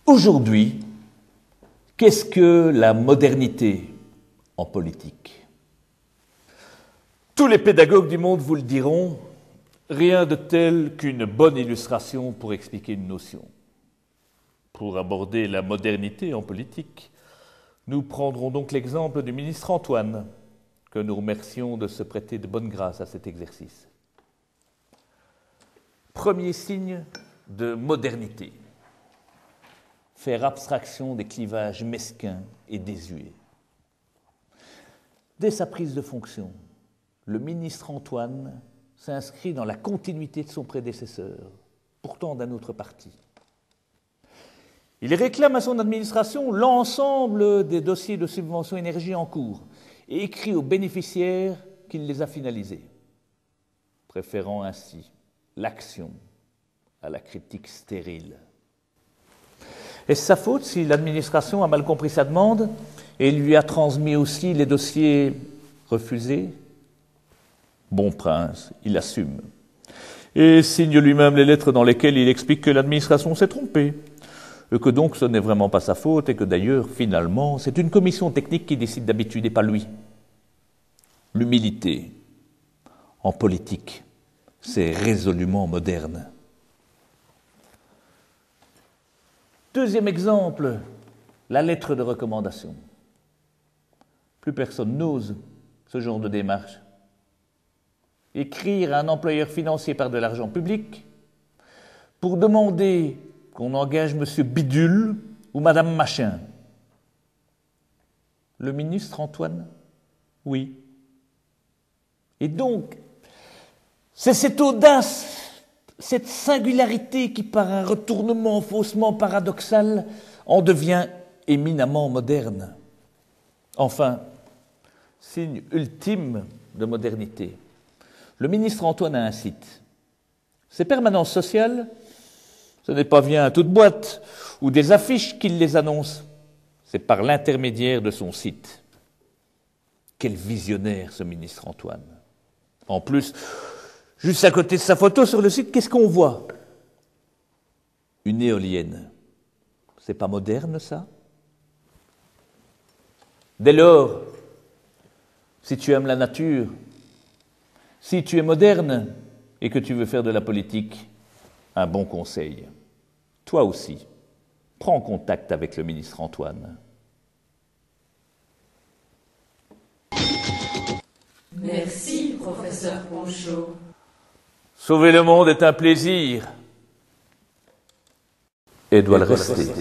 Aujourd'hui, qu'est-ce que la modernité en politique? Tous les pédagogues du monde vous le diront, rien de tel qu'une bonne illustration pour expliquer une notion. Pour aborder la modernité en politique, nous prendrons donc l'exemple du ministre Antoine, que nous remercions de se prêter de bonne grâce à cet exercice. Premier signe de modernité. Faire abstraction des clivages mesquins et désuets. Dès sa prise de fonction, le ministre Antoine s'inscrit dans la continuité de son prédécesseur, pourtant d'un autre parti. Il réclame à son administration l'ensemble des dossiers de subvention énergie en cours et écrit aux bénéficiaires qu'il les a finalisés, préférant ainsi l'action à la critique stérile. Est-ce sa faute si l'administration a mal compris sa demande et lui a transmis aussi les dossiers refusés? Bon prince, il assume. Et signe lui-même les lettres dans lesquelles il explique que l'administration s'est trompée, et que donc ce n'est vraiment pas sa faute, et que d'ailleurs, finalement, c'est une commission technique qui décide d'habitude et pas lui. L'humilité, en politique, c'est résolument moderne. Deuxième exemple, la lettre de recommandation. Plus personne n'ose ce genre de démarche. Écrire à un employeur financier par de l'argent public pour demander qu'on engage M. Bidule ou Mme Machin. Le ministre Antoine? Oui. Et donc, c'est cette audace, cette singularité qui, par un retournement faussement paradoxal, en devient éminemment moderne. Enfin, signe ultime de modernité, le ministre Antoine a un site. Ces permanences sociales, ce n'est pas via toute boîte ou des affiches qu'il les annonce, c'est par l'intermédiaire de son site. Quel visionnaire ce ministre Antoine. En plus, juste à côté de sa photo sur le site, qu'est-ce qu'on voit? Une éolienne. C'est pas moderne, ça? Dès lors, si tu aimes la nature, si tu es moderne et que tu veux faire de la politique, un bon conseil. Toi aussi, prends contact avec le ministre Antoine. Merci, professeur Ponchot. Sauver le monde est un plaisir et doit le rester.